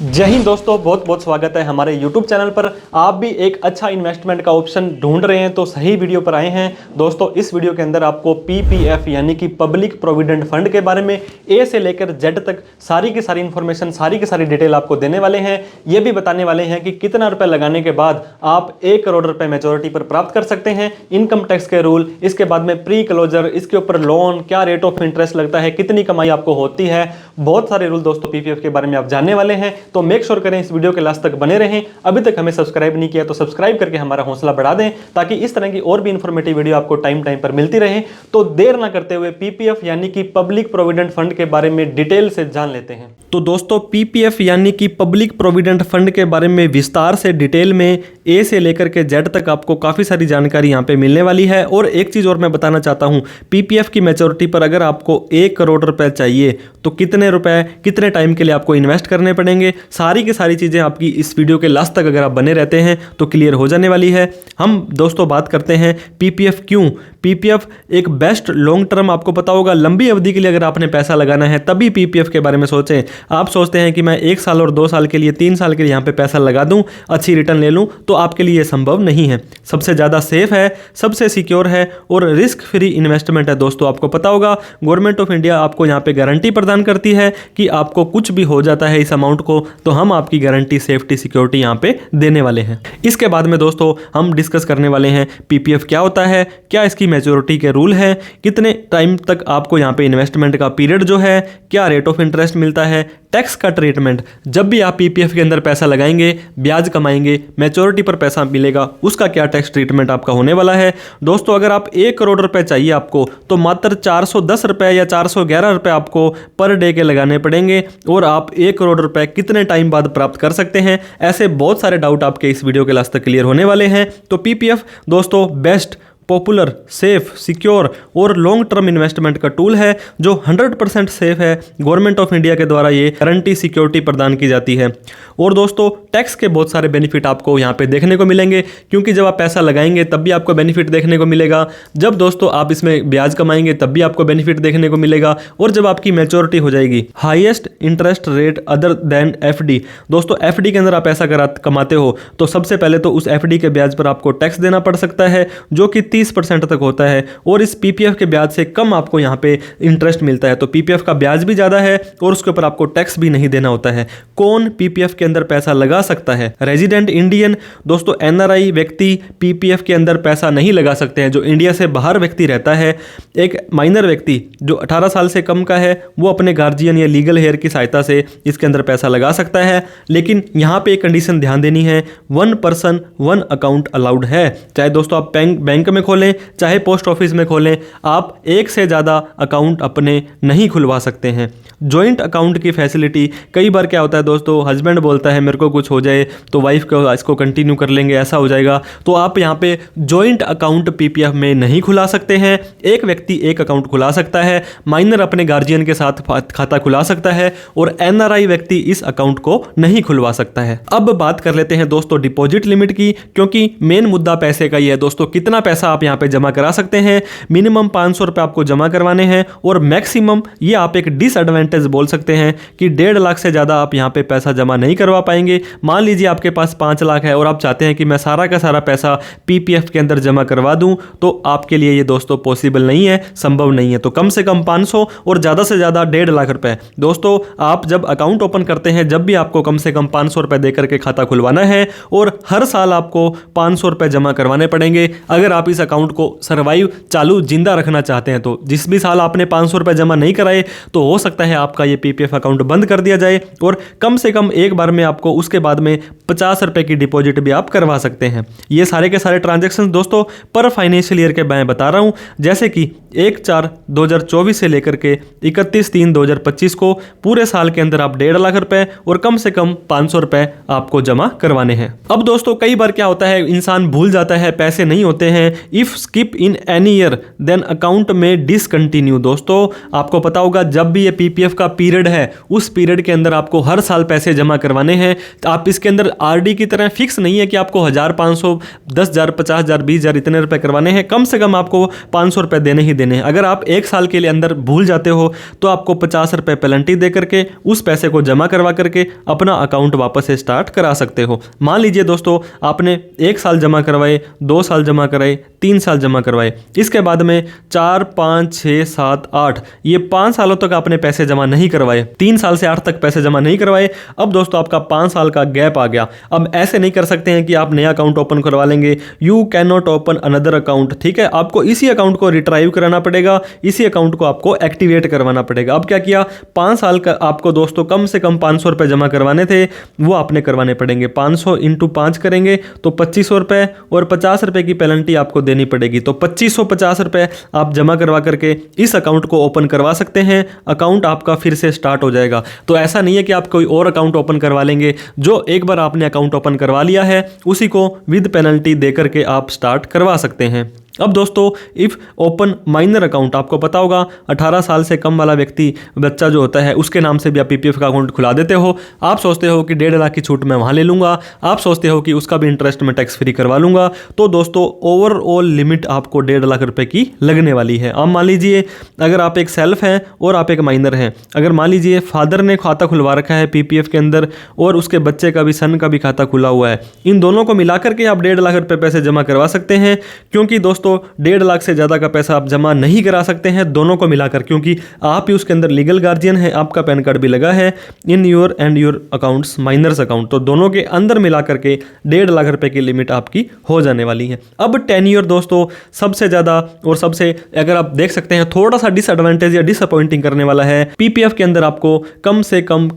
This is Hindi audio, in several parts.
जय हिंद दोस्तों, बहुत बहुत स्वागत है हमारे YouTube चैनल पर। आप भी एक अच्छा इन्वेस्टमेंट का ऑप्शन ढूंढ रहे हैं तो सही वीडियो पर आए हैं। दोस्तों, इस वीडियो के अंदर आपको PPF यानी कि पब्लिक प्रोविडेंट फंड के बारे में A से लेकर Z तक सारी की सारी इन्फॉर्मेशन, सारी की सारी डिटेल आपको देने वाले हैं। ये भी बताने वाले हैं कि कितना रुपए लगाने के बाद आप 1 करोड़ रुपए मैच्योरिटी पर प्राप्त कर सकते हैं, इनकम टैक्स के रूल, इसके बाद में प्री क्लोजर, इसके ऊपर लोन, क्या रेट ऑफ इंटरेस्ट लगता है, कितनी कमाई आपको होती है, बहुत सारे रूल दोस्तों PPF के बारे में आप जानने वाले हैं। तो मेक श्योर करें इस वीडियो के लास्ट तक बने रहें। अभी तक हमें सब्सक्राइब नहीं किया तो सब्सक्राइब करके हमारा हौसला बढ़ा दें, ताकि इस तरह की और भी इंफॉर्मेटिव वीडियो आपको टाइम टाइम पर मिलती रहे। तो देर ना करते हुए PPF यानी कि पब्लिक प्रोविडेंट फंड के बारे में डिटेल से जान लेते हैं। तो दोस्तों, PPF यानी कि पब्लिक प्रोविडेंट फंड के बारे में विस्तार से डिटेल में A से लेकर के Z तक आपको काफ़ी सारी जानकारी यहाँ पे मिलने वाली है। और एक चीज़ और मैं बताना चाहता हूँ, PPF की मैच्योरिटी पर अगर आपको 1 करोड़ रुपए चाहिए तो कितने रुपए कितने टाइम के लिए आपको इन्वेस्ट करने पड़ेंगे, सारी की सारी चीज़ें आपकी इस वीडियो के लास्ट तक अगर आप बने रहते हैं तो क्लियर हो जाने वाली है। हम दोस्तों बात करते हैं PPF क्यों। PPF एक बेस्ट लॉन्ग टर्म, आपको पता होगा लंबी अवधि के लिए अगर आपने पैसा लगाना है तभी PPF के बारे में सोचें। आप सोचते हैं कि मैं 1 साल और 2 साल के लिए, 3 साल के लिए यहाँ पे पैसा लगा दूं, अच्छी रिटर्न ले लूं, तो आपके लिए ये संभव नहीं है। सबसे ज़्यादा सेफ है, सबसे सिक्योर है और रिस्क फ्री इन्वेस्टमेंट है। दोस्तों, आपको पता होगा गवर्नमेंट ऑफ इंडिया आपको यहाँ पे गारंटी प्रदान करती है कि आपको कुछ भी हो जाता है इस अमाउंट को तो हम आपकी गारंटी, सेफ्टी, सिक्योरिटी यहाँ पे देने वाले हैं। इसके बाद में दोस्तों हम डिस्कस करने वाले हैं PPF क्या होता है, क्या इसकी मैच्योरिटी के रूल हैं, कितने टाइम तक आपको यहाँ पे इन्वेस्टमेंट का पीरियड जो है, क्या रेट ऑफ इंटरेस्ट मिलता है, टैक्स का ट्रीटमेंट, जब भी आप PPF के अंदर पैसा लगाएंगे, ब्याज कमाएंगे, मैच्योरिटी पर पैसा मिलेगा, उसका क्या टैक्स ट्रीटमेंट आपका होने वाला है। दोस्तों, अगर आप 1 करोड़ रुपए चाहिए आपको तो मात्र 410 रुपए या 411 रुपए आपको पर डे के लगाने पड़ेंगे और आप 1 करोड़ रुपए कितने टाइम बाद प्राप्त कर सकते हैं। ऐसे बहुत सारे डाउट आपके इस वीडियो के लास्ट तक क्लियर होने वाले हैं। तो PPF दोस्तों बेस्ट, पॉपुलर, सेफ, सिक्योर और लॉन्ग टर्म इन्वेस्टमेंट का टूल है जो 100% सेफ है। गवर्नमेंट ऑफ इंडिया के द्वारा ये गारंटी, सिक्योरिटी प्रदान की जाती है। और दोस्तों, टैक्स के बहुत सारे बेनिफिट आपको यहाँ पे देखने को मिलेंगे, क्योंकि जब आप पैसा लगाएंगे तब भी आपको बेनिफिट देखने को मिलेगा, जब दोस्तों आप इसमें ब्याज कमाएंगे तब भी आपको बेनिफिट देखने को मिलेगा, और जब आपकी मैच्योरिटी हो जाएगी। Highest interest rate other than FD। दोस्तों, FD के अंदर आप पैसा कमाते हो तो सबसे पहले तो उस FD के ब्याज पर आपको टैक्स देना पड़ सकता है, जो कि 30% तक होता है, और इस PPF के ब्याज से कम आपको यहाँ पे इंटरेस्ट मिलता है। तो PPF का ब्याज भी ज़्यादा है और उसके ऊपर आपको टैक्स भी नहीं देना होता है। कौन PPF के अंदर पैसा लगा सकता है? Resident Indian. दोस्तों, NRI व्यक्ति PPF के अंदर पैसा नहीं लगा सकते हैं। जो इंडिया से बाहर व्यक्ति रहता है, एक माइनर व्यक्ति जो 18 साल से कम का है, वो अपने गार्जियन या लीगल हेयर की सहायता से इसके अंदर पैसा लगा सकता है। लेकिन यहाँ पे एक कंडीशन ध्यान देनी है, 1 पर्सन 1 अकाउंट अलाउड है। चाहे दोस्तों आप बैंक में खोलें, चाहे पोस्ट ऑफिस में खोलें, आप एक से ज़्यादा अकाउंट अपने नहीं खुलवा सकते हैं। जॉइंट अकाउंट की फैसिलिटी, कई बार क्या होता है दोस्तों, हस्बैंड बोलता है मेरे को कुछ हो जाए तो वाइफ को इसको कंटिन्यू कर लेंगे, ऐसा हो जाएगा, तो आप यहाँ पे जॉइंट अकाउंट PPF में नहीं खुला सकते हैं। एक व्यक्ति एक अकाउंट खुला सकता है, माइनर अपने गार्जियन के साथ खाता खुला सकता है, और NRI व्यक्ति इस अकाउंट को नहीं खुलवा सकता है। अब बात कर लेते हैं दोस्तों डिपॉजिट लिमिट की, क्योंकि मेन मुद्दा पैसे का ही है। दोस्तों, कितना पैसा आप यहाँ पे जमा करा सकते हैं? मिनिमम 500 रुपए आपको जमा करवाने हैं, और मैक्सिमम, ये आप एक डिसएडवांटेज बोल सकते हैं कि 1.5 लाख से ज़्यादा आप यहाँ पे पैसा जमा नहीं करवा पाएंगे। मान लीजिए आपके पास 5 लाख है और आप चाहते हैं कि मैं सारा का सारा पैसा PPF के अंदर जमा करवा दूं, तो आपके लिए ये दोस्तों पॉसिबल नहीं है, संभव नहीं है। तो कम से कम 500 और ज़्यादा से ज़्यादा 1.5 लाख रुपए। दोस्तों, आप जब अकाउंट ओपन करते हैं, जब भी आपको कम से कम 500 रुपए देकर के खाता खुलवाना है, और हर साल आपको 500 रुपए जमा करवाने पड़ेंगे अगर आप इस अकाउंट को सर्वाइव, चालू, जिंदा रखना चाहते हैं। तो जिस भी साल आपने 500 रुपए जमा नहीं कराए तो हो सकता है आपका ये PPF अकाउंट बंद कर दिया जाए, और कम से कम एक बार में आपको उसके बाद में 50 रुपए की डिपॉजिट भी आप करवा सकते हैं। ये सारे के सारे ट्रांजैक्शन दोस्तों पर फाइनेंशियल ईयर के मैं बता रहा हूं, जैसे कि 1/4/2024 से लेकर के 31/3/2025 को पूरे साल के अंदर आप 1.5 लाख रुपए और कम से कम 500 रुपए आपको जमा करवाने हैं। अब दोस्तों, कई बार क्या होता है, इंसान भूल जाता है, पैसे नहीं होते हैं, if skip in any year then account में डिसकंटिन्यू। दोस्तों आपको पता होगा जब भी ये पीपीएफ का पीरियड है उस पीरियड के अंदर आपको हर साल पैसे जमा करवाने हैं। तो आप इसके अंदर आरडी की तरह फिक्स नहीं है कि आपको 1000, 500, 10,000, 50,000, 20,000 इतने रुपए करवाने हैं। कम से कम आपको 500 रुपए देने ही देने हैं। अगर आप एक साल के लिए अंदर भूल जाते हो तो आपको 50 रुपए पेनल्टी दे करके उस पैसे को जमा करवा करके अपना अकाउंट वापस से स्टार्ट करा सकते हो। मान लीजिए दोस्तों आपने 1 साल जमा करवाए, 2 साल जमा कराए, 3 साल जमा करवाए, इसके बाद में 4, 5, 6, 7, 8 ये 5 सालों तक आपने पैसे जमा नहीं करवाए, 3 साल से 8 तक पैसे जमा नहीं करवाए। अब दोस्तों आपका 5 साल का गैप आ गया। अब ऐसे नहीं कर सकते हैं कि आप नया अकाउंट ओपन करवा लेंगे। You can not open another account, ठीक है। आपको इसी अकाउंट को रिट्राइव कराना पड़ेगा, इसी अकाउंट को आपको एक्टिवेट करवाना पड़ेगा। अब क्या किया, 5 साल का आपको दोस्तों कम से कम 500 रुपए जमा करवाने थे, वो आपने करवाने पड़ेंगे। 500 इंटू 5 करेंगे तो 2500 रुपए और 50 रुपए की पेनल्टी आपको देनी पड़ेगी। तो 2550 रुपए आप जमा करवा करके इस अकाउंट को ओपन करवा सकते हैं। अकाउंट आपका फिर से स्टार्ट हो जाएगा। तो ऐसा नहीं है कि आप कोई और अकाउंट ओपन करवा लेंगे, जो एक बार आपने अकाउंट ओपन करवा लिया है उसी को विद पेनल्टी दे करके आप स्टार्ट करवा सकते हैं। अब दोस्तों इफ़ ओपन माइनर अकाउंट, आपको पता होगा 18 साल से कम वाला व्यक्ति बच्चा जो होता है उसके नाम से भी आप पीपीएफ का अकाउंट खुला देते हो। आप सोचते हो कि 1.5 लाख की छूट मैं वहाँ ले लूँगा, आप सोचते हो कि उसका भी इंटरेस्ट मैं टैक्स फ्री करवा लूँगा। तो दोस्तों ओवरऑल लिमिट आपको 1.5 लाख रुपए की लगने वाली है। अब मान लीजिए अगर आप एक सेल्फ हैं और आप एक माइनर हैं, अगर मान लीजिए फादर ने खाता खुलवा रखा है पीपीएफ के अंदर और उसके बच्चे का भी, सन का भी खाता खुला हुआ है, इन दोनों को मिलाकर के आप 1.5 लाख रुपए पैसे जमा करवा सकते हैं। क्योंकि दोस्तों 1.5 लाख से ज़्यादा का पैसा आप जमा नहीं करा सकते हैं दोनों को मिलाकर, क्योंकि आप ही उसके अंदर लीगल गार्जियन है, आपका पैन कार्ड भी लगा है in your and your accounts minors account. तो दोनों के अंदर मिला करके 1.5 लाख रुपए की लिमिट आपकी हो जाने वाली है। अब टेन्योर दोस्तों सबसे ज़्यादा और सबसे, अगर आप देख सकते हैं थोड़ा सा डिसएडवांटेज या डिसअपॉइंटिंग करने वाला है। पीपीएफ के अंदर आपको कम से कम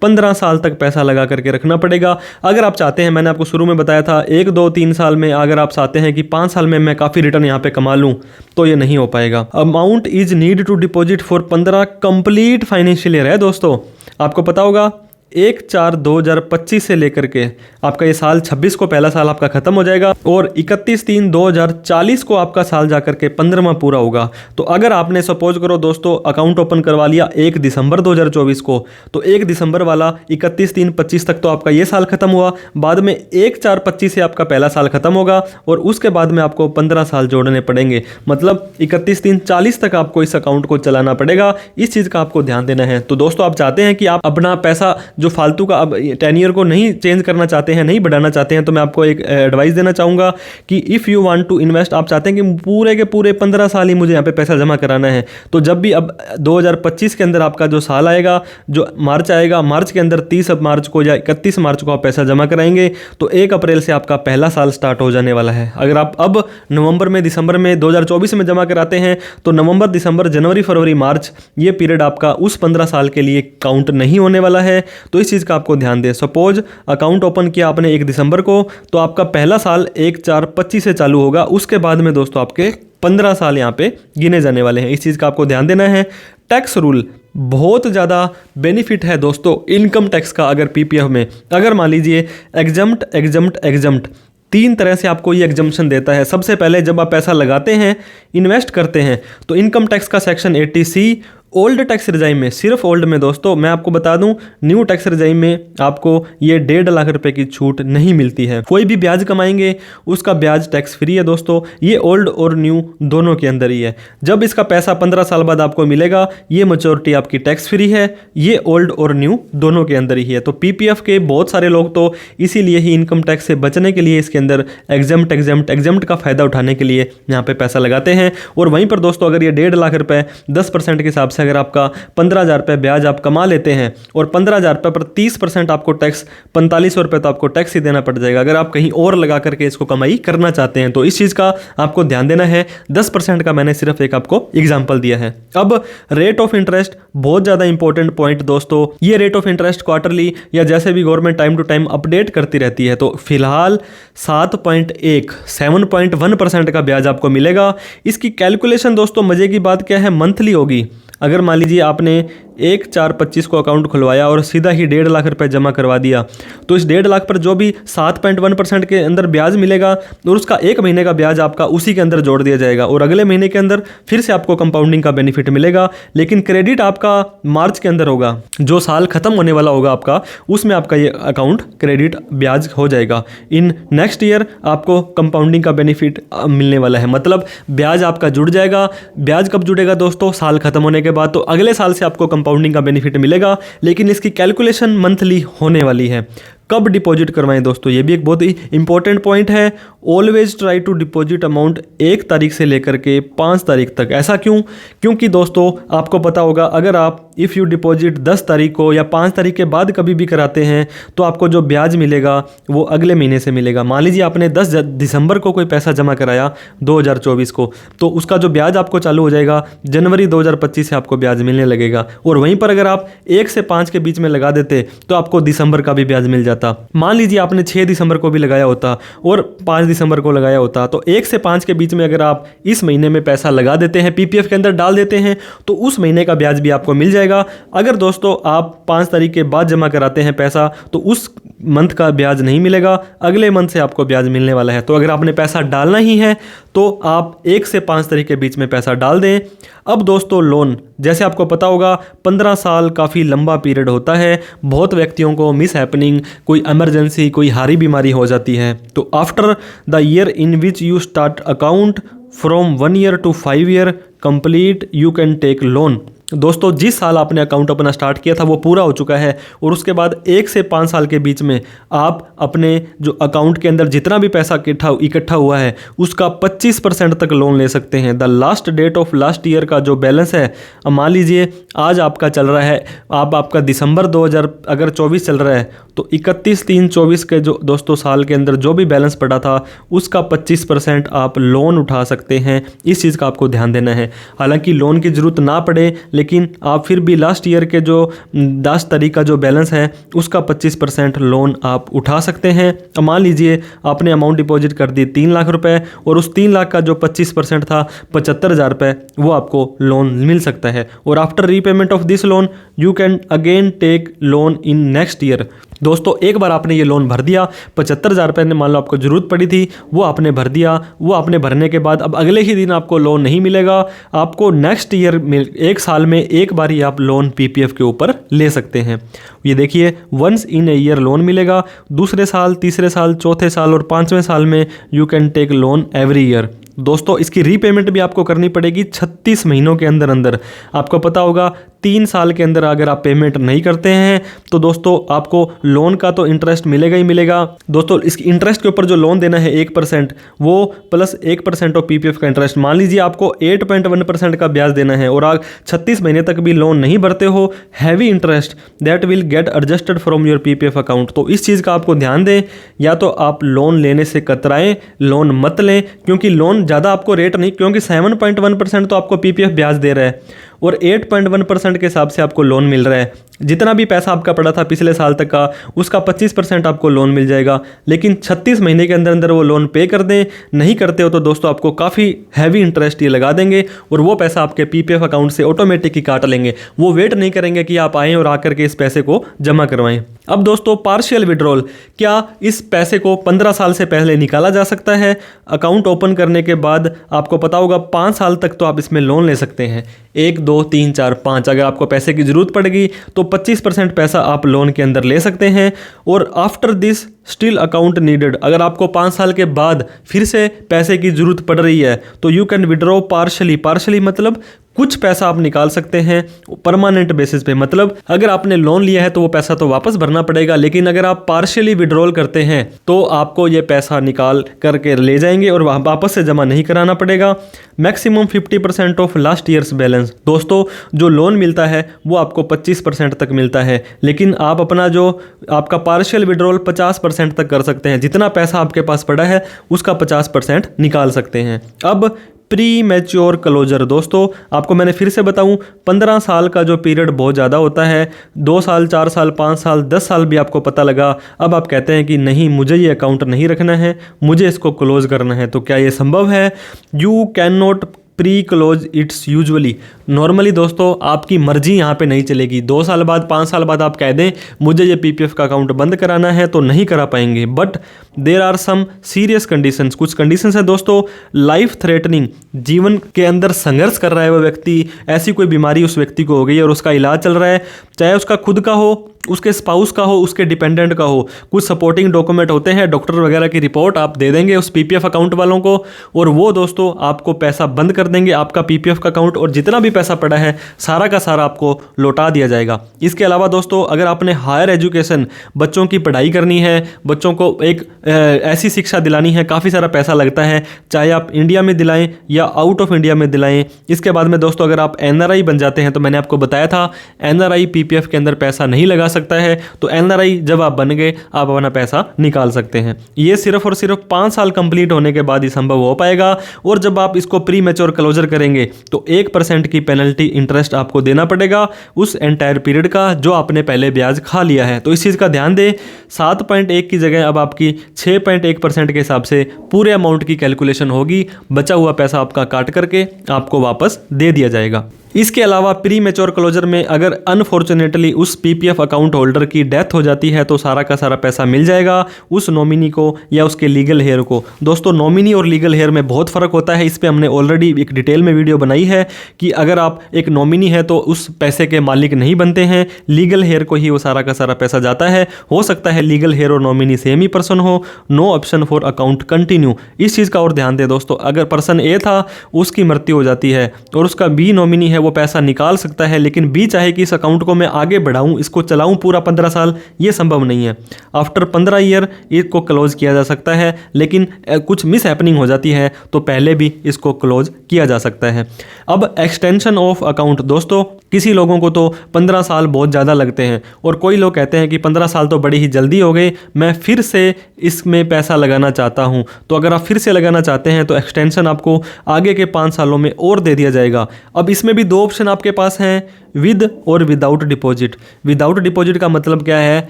15 साल तक पैसा लगा करके रखना पड़ेगा। अगर आप चाहते हैं, मैंने आपको शुरू में बताया था 1, 2, 3 साल में, अगर आप चाहते हैं कि 5 साल में मैं काफ़ी रिटर्न यहाँ पे कमा लूँ तो ये नहीं हो पाएगा। Amount is need to deposit for 15 complete financial year है दोस्तों। आपको पता होगा 1/4/2025 से लेकर के आपका ये साल 26 को पहला साल आपका खत्म हो जाएगा और 31/3/2040 को आपका साल जाकर के 15वां पूरा होगा। तो अगर आपने सपोज करो दोस्तों अकाउंट ओपन करवा लिया 1 दिसंबर 2024 को, तो 1 दिसंबर वाला 31/3/25 तक तो आपका ये साल खत्म हुआ। बाद में 1/4/25 से आपका पहला साल खत्म होगा और उसके बाद में आपको 15 साल जोड़ने पड़ेंगे। मतलब 31/3/40 तक आपको इस अकाउंट को चलाना पड़ेगा। इस चीज़ का आपको ध्यान देना है। तो दोस्तों आप चाहते हैं कि आप अपना पैसा जो फालतू का, अब 10 ईयर को नहीं चेंज करना चाहते हैं, नहीं बढ़ाना चाहते हैं, तो मैं आपको एक एडवाइस देना चाहूँगा कि if you want to invest, आप चाहते हैं कि पूरे के पूरे 15 साल ही मुझे यहाँ पे पैसा जमा कराना है, तो जब भी अब 2025 के अंदर आपका जो साल आएगा, जो मार्च आएगा, मार्च के अंदर 30 मार्च को या 31 मार्च को आप पैसा जमा कराएंगे तो 1 अप्रैल से आपका पहला साल स्टार्ट हो जाने वाला है। अगर आप अब नवंबर में, दिसंबर में 2024 में जमा कराते हैं तो नवंबर, दिसंबर, जनवरी, फरवरी, मार्च ये पीरियड आपका उस 15 साल के लिए काउंट नहीं होने वाला है। तो इस चीज़ का आपको ध्यान दें। सपोज अकाउंट ओपन किया आपने 1 दिसंबर को, तो आपका पहला साल 1/4/25 से चालू होगा। उसके बाद में दोस्तों आपके 15 साल यहाँ पे गिने जाने वाले हैं। इस चीज़ का आपको ध्यान देना है। टैक्स रूल बहुत ज़्यादा बेनिफिट है दोस्तों इनकम टैक्स का। अगर पीपीएफ में अगर मान लीजिए एग्जम्प्ट 3 तरह से आपको ये एग्जम्पशन देता है। सबसे पहले जब आप पैसा लगाते हैं, इन्वेस्ट करते हैं, तो इनकम टैक्स का section 80C old tax regime में, सिर्फ ओल्ड में दोस्तों, मैं आपको बता दूं न्यू टैक्स रिजाइम में आपको ये 1.5 लाख रुपए की छूट नहीं मिलती है। कोई भी ब्याज कमाएंगे उसका ब्याज टैक्स फ्री है दोस्तों। ये ओल्ड और न्यू दोनों के अंदर ही है। जब इसका पैसा 15 साल बाद आपको मिलेगा, ये मैच्योरिटी आपकी टैक्स फ्री है। ये ओल्ड और न्यू दोनों के अंदर ही है। तो पीपीएफ के बहुत सारे लोग तो इसीलिए ही इनकम टैक्स से बचने के लिए इसके अंदर एग्जम्प्ट का फायदा उठाने के लिए यहाँ पे पैसा लगाते हैं। और वहीं पर दोस्तों अगर ये 1.5 लाख रुपए 10% के हिसाब से अगर आपका 15,000 रुपये ब्याज आप कमा लेते हैं और 15,000 रुपये पर 30% आपको टैक्स, 4500 रुपये तो आपको टैक्स ही देना पड़ जाएगा। अगर आप कहीं और लगा करके इसको कमाई करना चाहते हैं तो इस चीज़ का आपको ध्यान देना है। 10% का मैंने सिर्फ एक आपको एग्जाम्पल दिया है। अब रेट ऑफ इंटरेस्ट बहुत ज़्यादा इंपॉर्टेंट पॉइंट दोस्तों। ये रेट ऑफ इंटरेस्ट क्वार्टरली या जैसे भी government time to time update करती रहती है। तो फिलहाल 7.1 का ब्याज आपको मिलेगा। इसकी कैलकुलेशन दोस्तों मजे की बात क्या है, मंथली होगी। अगर मान लीजिए आपने 1/4/25 को अकाउंट खुलवाया और सीधा ही 1.5 लाख रुपए जमा करवा दिया, तो इस 1.5 लाख पर जो भी 7.1% के अंदर ब्याज मिलेगा और उसका 1 महीने का ब्याज आपका उसी के अंदर जोड़ दिया जाएगा और अगले महीने के अंदर फिर से आपको कंपाउंडिंग का बेनिफिट मिलेगा। लेकिन क्रेडिट आपका मार्च के अंदर होगा, जो साल खत्म होने वाला होगा आपका, उसमें आपका ये अकाउंट क्रेडिट ब्याज हो जाएगा। इन नेक्स्ट ईयर आपको कंपाउंडिंग का बेनिफिट मिलने वाला है, मतलब ब्याज आपका जुड़ जाएगा। ब्याज कब जुड़ेगा दोस्तों? साल खत्म होने के बाद। तो अगले साल से आपको कंपाउंडिंग का बेनिफिट मिलेगा, लेकिन इसकी कैलकुलेशन मंथली होने वाली है। कब डिपॉजिट करवाएं दोस्तों, ये भी एक बहुत ही इंपॉर्टेंट पॉइंट है। Always try to deposit amount 1 तारीख से लेकर के 5 तारीख तक। ऐसा क्यों? क्योंकि दोस्तों आपको पता होगा, अगर आप इफ़ यू डिपॉजिट 10 तारीख को या 5 तारीख के बाद कभी भी कराते हैं तो आपको जो ब्याज मिलेगा वो अगले महीने से मिलेगा। मान लीजिए आपने 10 दिसंबर को कोई पैसा जमा कराया 2024 को, तो उसका जो ब्याज आपको चालू हो जाएगा जनवरी 2025 से आपको ब्याज मिलने लगेगा। और वहीं पर अगर आप 1 से 5 के बीच में लगा देते तो आपको दिसंबर का भी ब्याज मिल जाता। मान लीजिए आपने 6 दिसंबर को भी लगाया होता और 5 दिसंबर को लगाया होता, तो 1 से 5 के बीच में अगर आप इस महीने में पैसा लगा देते हैं, पीपीएफ के अंदर डाल देते हैं, तो उस महीने का ब्याज भी आपको मिल जाएगा। अगर दोस्तों आप 5 तारीख के बाद जमा कराते हैं पैसा, तो उस मंथ का ब्याज नहीं मिलेगा, अगले मंथ से आपको ब्याज मिलने वाला है। तो अगर आपने पैसा डालना ही है तो आप 1 से 5 तारीख के बीच में पैसा डाल दें। अब दोस्तों लोन, जैसे आपको पता होगा 15 साल काफ़ी लंबा पीरियड होता है। बहुत व्यक्तियों को मिस हैपनिंग, कोई इमरजेंसी, कोई हारी बीमारी हो जाती है, तो after the year in which you start account from 1 year to 5 year complete you can take loan. दोस्तों जिस साल आपने अकाउंट अपना स्टार्ट किया था वो पूरा हो चुका है और उसके बाद 1 से 5 साल के बीच में आप अपने जो अकाउंट के अंदर जितना भी पैसा इकट्ठा हुआ है उसका 25% तक लोन ले सकते हैं। The last date of last year का जो बैलेंस है, मान लीजिए आज आपका चल रहा है, आपका दिसंबर 2024 चल रहा है, तो 31/3/24 के जो दोस्तों साल के अंदर जो भी बैलेंस पड़ा था उसका 25% आप लोन उठा सकते हैं। इस चीज़ का आपको ध्यान देना है। हालांकि लोन की ज़रूरत ना पड़े, लेकिन आप फिर भी लास्ट ईयर के जो 10 तारीख का जो बैलेंस है उसका 25% लोन आप उठा सकते हैं। अब मान लीजिए आपने अमाउंट डिपॉजिट कर दी 3 लाख रुपए और उस 3 लाख का जो 25% था 75,000 रुपये, वो आपको लोन मिल सकता है। और after repayment of this loan you can again take loan in next year. दोस्तों एक बार आपने ये लोन भर दिया, 75,000 रुपये ने मान लो आपको ज़रूरत पड़ी थी, वो आपने भर दिया। वो आपने भरने के बाद अब अगले ही दिन आपको लोन नहीं मिलेगा, आपको नेक्स्ट ईयर में 1 साल में एक बार ही आप लोन पीपीएफ के ऊपर ले सकते हैं। ये देखिए, once in a year loan मिलेगा। दूसरे साल, तीसरे साल, चौथे साल और 5वें साल में you can take loan every year. दोस्तों इसकी रीपेमेंट भी आपको करनी पड़ेगी 36 महीनों के अंदर अंदर। आपको पता होगा 3 साल के अंदर अगर आप पेमेंट नहीं करते हैं तो दोस्तों आपको लोन का तो इंटरेस्ट मिलेगा ही मिलेगा। दोस्तों इसकी इंटरेस्ट के ऊपर जो लोन देना है 1%, वो प्लस 1% ऑफ पीपीएफ का इंटरेस्ट। मान लीजिए आपको 8.1% का ब्याज देना है और आप 36 महीने तक भी लोन नहीं भरते हो, heavy interest that will get adjusted from your PPF account. तो इस चीज़ का आपको ध्यान दें, या तो आप लोन लेने से कतराएं, लोन मत लें, क्योंकि लोन ज़्यादा आपको रेट नहीं, क्योंकि 7.1% तो आपको पीपीएफ ब्याज दे रहा है और 8.1% के हिसाब से आपको लोन मिल रहा है। जितना भी पैसा आपका पड़ा था पिछले साल तक का उसका 25% आपको लोन मिल जाएगा। लेकिन 36 महीने के अंदर अंदर वो लोन पे कर दें, नहीं करते हो तो दोस्तों आपको काफ़ी हैवी इंटरेस्ट ये लगा देंगे और वो पैसा आपके पीपीएफ अकाउंट से ऑटोमेटिक ही काट लेंगे। वो वेट नहीं करेंगे कि आप आएँ और आकर के इस पैसे को जमा करवाएं। अब दोस्तों पार्शियल विड्रॉल, क्या इस पैसे को 15 साल से पहले निकाला जा सकता है? अकाउंट ओपन करने के बाद आपको पता होगा 5 साल तक तो आप इसमें लोन ले सकते हैं, 1, 2, 3, 4, 5। अगर आपको पैसे की ज़रूरत पड़ेगी तो 25% पैसा आप लोन के अंदर ले सकते हैं। और after this still account needed, अगर आपको 5 साल के बाद फिर से पैसे की ज़रूरत पड़ रही है तो यू कैन विड्रॉ पार्शली मतलब कुछ पैसा आप निकाल सकते हैं परमानेंट बेसिस पे। मतलब अगर आपने लोन लिया है तो वो पैसा तो वापस भरना पड़ेगा, लेकिन अगर आप पार्शियली विड्रॉल करते हैं तो आपको ये पैसा निकाल करके ले जाएंगे और वापस से जमा नहीं कराना पड़ेगा। Maximum 50% of last years balance. दोस्तों जो लोन मिलता है वो आपको 25% तक मिलता है, लेकिन आप अपना जो आपका पार्शियल विड्रॉल 50% तक कर सकते हैं। जितना पैसा आपके पास पड़ा है उसका 50% निकाल सकते हैं। अब प्री मैच्योर क्लोजर, दोस्तों आपको मैंने फिर से बताऊं 15 साल का जो पीरियड बहुत ज़्यादा होता है। 2 साल, 4 साल, 5 साल, 10 साल भी आपको पता लगा, अब आप कहते हैं कि नहीं मुझे ये अकाउंट नहीं रखना है, मुझे इसको क्लोज करना है। तो क्या ये संभव है? You can not pre close it's usually. Normally दोस्तों आपकी मर्जी यहाँ पे नहीं चलेगी। 2 साल बाद 5 साल बाद आप कह दें मुझे ये पीपीएफ का अकाउंट बंद कराना है तो नहीं करा पाएंगे। But there are some serious conditions, कुछ कंडीशंस है दोस्तों। लाइफ थ्रेटनिंग, जीवन के अंदर संघर्ष कर रहा है वो व्यक्ति, ऐसी कोई बीमारी उस व्यक्ति को हो गई और उसका इलाज चल रहा है, चाहे उसका खुद का हो, उसके स्पाउस का हो, उसके डिपेंडेंट का हो। कुछ सपोर्टिंग डॉक्यूमेंट होते हैं, डॉक्टर वगैरह की रिपोर्ट आप दे देंगे उस पीपीएफ अकाउंट वालों को और वो दोस्तों आपको पैसा बंद कर देंगे आपका पीपीएफ का अकाउंट, और जितना भी पैसा पड़ा है सारा का सारा आपको लौटा दिया जाएगा। इसके अलावा दोस्तों अगर आपने हायर एजुकेशन, बच्चों की पढ़ाई करनी है, बच्चों को एक ऐसी शिक्षा दिलानी है, काफ़ी सारा पैसा लगता है, चाहे आप इंडिया में दिलाएं या आउट ऑफ इंडिया में दिलाएं। इसके बाद में दोस्तों अगर आप एनआरआई बन जाते हैं, तो मैंने आपको बताया था एनआरआई पीपीएफ के अंदर पैसा नहीं लगा सकता है, तो एनआरआई जब आप बन गए आप अपना पैसा निकाल सकते हैं। ये सिर्फ और सिर्फ 5 साल कंप्लीट होने के बाद ही संभव हो पाएगा। और जब आप इसको प्री मैच्योर क्लोजर करेंगे तो 1% की पेनल्टी इंटरेस्ट आपको देना पड़ेगा उस एंटायर पीरियड का जो आपने पहले ब्याज खा लिया है। तो इस चीज़ का ध्यान दें, 7.1 की जगह अब आपकी 6.1% के हिसाब से पूरे अमाउंट की कैलकुलेशन होगी। बचा हुआ पैसा आपका काट करके आपको वापस दे दिया जाएगा। इसके अलावा प्री मैच्योर क्लोजर में अगर अनफॉर्चुनेटली उस पीपीएफ अकाउंट होल्डर की डेथ हो जाती है तो सारा का सारा पैसा मिल जाएगा उस नॉमिनी को या उसके लीगल हेयर को। दोस्तों नॉमिनी और लीगल हेयर में बहुत फ़र्क होता है, इस पे हमने ऑलरेडी एक डिटेल में वीडियो बनाई है कि अगर आप एक नॉमिनी है तो उस पैसे के मालिक नहीं बनते हैं, लीगल हेयर को ही वो सारा का सारा पैसा जाता है। हो सकता है लीगल हेयर और नॉमिनी सेम ही पर्सन हो। No option for account continue, इस चीज़ का और ध्यान दें दोस्तों। अगर पर्सन ए था उसकी मृत्यु हो जाती है और उसका बी नॉमिनी है, वो पैसा निकाल सकता है, लेकिन बी चाहे कि इस अकाउंट को मैं आगे बढ़ाऊं, इसको चलाऊं पूरा 15 साल, ये संभव नहीं है। आफ्टर 15 ईयर इसको क्लोज किया जा सकता है, लेकिन कुछ मिस हैपनिंग हो जाती है तो पहले भी इसको क्लोज किया जा सकता है। अब एक्सटेंशन ऑफ अकाउंट, दोस्तों किसी लोगों को तो 15 साल बहुत ज़्यादा लगते हैं और कोई लोग कहते हैं कि 15 साल तो बड़ी ही जल्दी हो गए, मैं फिर से इसमें पैसा लगाना चाहता हूं। तो अगर आप फिर से लगाना चाहते हैं तो एक्सटेंशन आपको आगे के 5 सालों में और दे दिया जाएगा। अब इसमें भी 2 ऑप्शन आपके पास हैं, विद और विदाउट डिपॉजिट। विदाउट डिपॉजिट का मतलब क्या है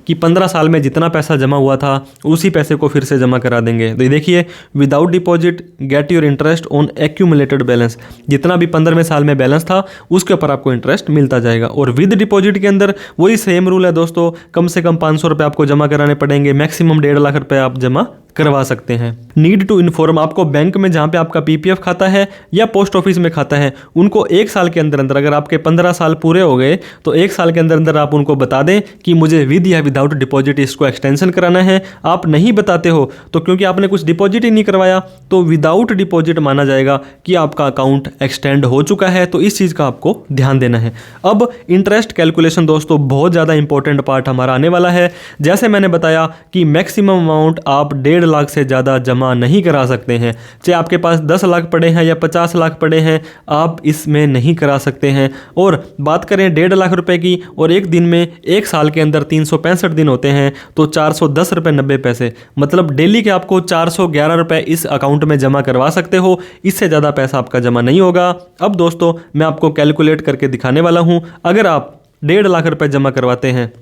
कि 15 साल में जितना पैसा जमा हुआ था उसी पैसे को फिर से जमा करा देंगे। तो देखिए, without deposit get your interest on accumulated balance, जितना भी 15वें साल में बैलेंस था उसके ऊपर आपको इंटरेस्ट मिलता जाएगा। और विद डिपॉजिट के अंदर वही सेम रूल है दोस्तों, कम से कम 500 रुपये आपको जमा कराने पड़ेंगे, मैक्सिमम 1.5 लाख रुपये आप जमा करवा सकते हैं। नीड टू इन्फॉर्म, आपको बैंक में जहाँ पे आपका पीपीएफ खाता है या पोस्ट ऑफिस में खाता है उनको 1 साल के अंदर अंदर, अगर आपके 15 साल पूरे हो गए तो 1 साल के अंदर अंदर आप उनको बता दें कि मुझे विद या विदाउट डिपॉजिट इसको एक्सटेंशन कराना है। आप नहीं बताते हो तो क्योंकि आपने कुछ डिपॉजिट ही नहीं करवाया तो विदाउट डिपॉजिट माना जाएगा कि आपका अकाउंट एक्सटेंड हो चुका है। तो इस चीज़ का आपको ध्यान देना है। अब इंटरेस्ट कैलकुलेशन दोस्तों बहुत ज़्यादा इंपॉर्टेंट पार्ट हमारा आने वाला है। जैसे मैंने बताया कि मैक्सिमम अमाउंट आप 1.5 लाख से ज़्यादा जमा नहीं करा सकते हैं, चाहे आपके पास 10 लाख पड़े हैं या 50 लाख पड़े हैं, आप इसमें नहीं करा सकते हैं। और बात करें 1.5 लाख रुपए की और एक दिन में 1 साल के अंदर 365 दिन होते हैं तो 410 रुपये 90 पैसे, मतलब डेली के आपको 411 रुपये इस अकाउंट में जमा करवा सकते हो। इससे ज़्यादा पैसा आपका जमा नहीं होगा। अब दोस्तों मैं आपको कैलकुलेट करके दिखाने वाला हूँ। अगर आप 1.5 लाख रुपए जमा करवाते हैं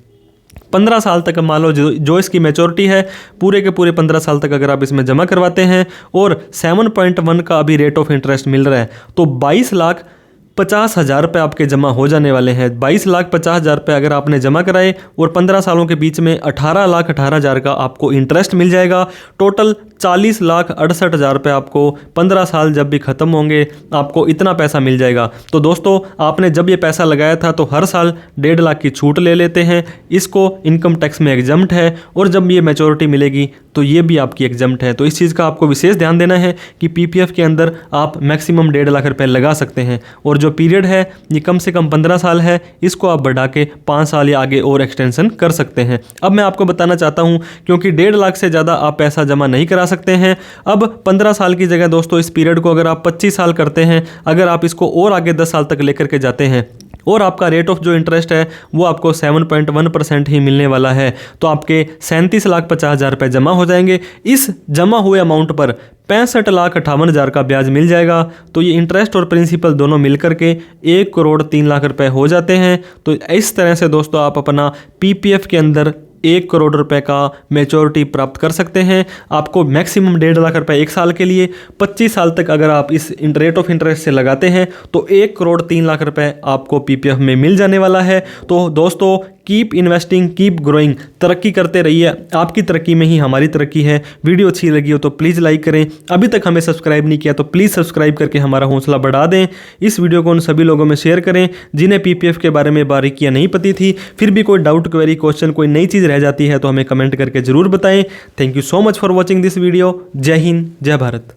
15 साल तक, मान लो जो इसकी मैच्योरिटी है पूरे के पूरे 15 साल तक अगर आप इसमें जमा करवाते हैं और 7.1 का अभी रेट ऑफ इंटरेस्ट मिल रहा है तो 22,50,000 रुपये आपके जमा हो जाने वाले हैं। 22,50,000 रुपये अगर आपने जमा कराए और 15 सालों के बीच में 18,18,000 का आपको इंटरेस्ट मिल जाएगा। टोटल 40,68,000 रुपये आपको 15 साल जब भी ख़त्म होंगे आपको इतना पैसा मिल जाएगा। तो दोस्तों आपने जब ये पैसा लगाया था तो हर साल 1.5 लाख की छूट ले लेते हैं, इसको इनकम टैक्स में एग्जम्प्ट है, और जब ये मैच्योरिटी मिलेगी तो ये भी आपकी एग्जम्प्ट है। तो इस चीज़ का आपको विशेष ध्यान देना है कि पीपीएफ के अंदर आप मैक्सिमम 1.5 लाख रुपये लगा सकते हैं और जो पीरियड है ये कम से कम 15 साल है, इसको आप बढ़ा के 5 साल या आगे और एक्सटेंशन कर सकते हैं। अब मैं आपको बताना चाहता हूँ क्योंकि 1.5 लाख से ज़्यादा आप पैसा जमा नहीं करा सकते हैं। अब 15 साल की जगह दोस्तों इस पीरियड को अगर आप 25 साल करते हैं, अगर आप इसको और आगे 10 साल तक लेकर के जाते हैं और आपका रेट ऑफ जो इंटरेस्ट है वो आपको 7.1% ही मिलने वाला है, तो आपके 37,50,000 रुपये जमा हो जाएंगे। इस जमा हुए अमाउंट पर 65,58,000 का ब्याज मिल जाएगा। तो ये इंटरेस्ट और प्रिंसिपल दोनों मिलकर के 1,03,00,000 रुपये हो जाते हैं। तो इस तरह से दोस्तों आप अपना पीपीएफ के अंदर 1 करोड़ रुपए का मैच्योरिटी प्राप्त कर सकते हैं। आपको मैक्सिमम 1.5 लाख रुपए 1 साल के लिए, 25 साल तक अगर आप इस रेट ऑफ इंटरेस्ट से लगाते हैं तो 1 करोड़ 3 लाख रुपए आपको पीपीएफ में मिल जाने वाला है। तो दोस्तों, कीप इन्वेस्टिंग, कीप ग्रोइंग, तरक्की करते रहिए। आपकी तरक्की में ही हमारी तरक्की है। वीडियो अच्छी लगी हो तो प्लीज़ लाइक करें। अभी तक हमें सब्सक्राइब नहीं किया तो प्लीज़ सब्सक्राइब करके हमारा हौसला बढ़ा दें। इस वीडियो को उन सभी लोगों में शेयर करें जिन्हें पीपीएफ के बारे में बारीकियां नहीं पता थी। फिर भी कोई डाउट, क्वेरी, क्वेश्चन, कोई नई चीज़ रह जाती है तो हमें कमेंट करके ज़रूर बताएं। Thank you so much for watching this video. जय हिंद, जय भारत।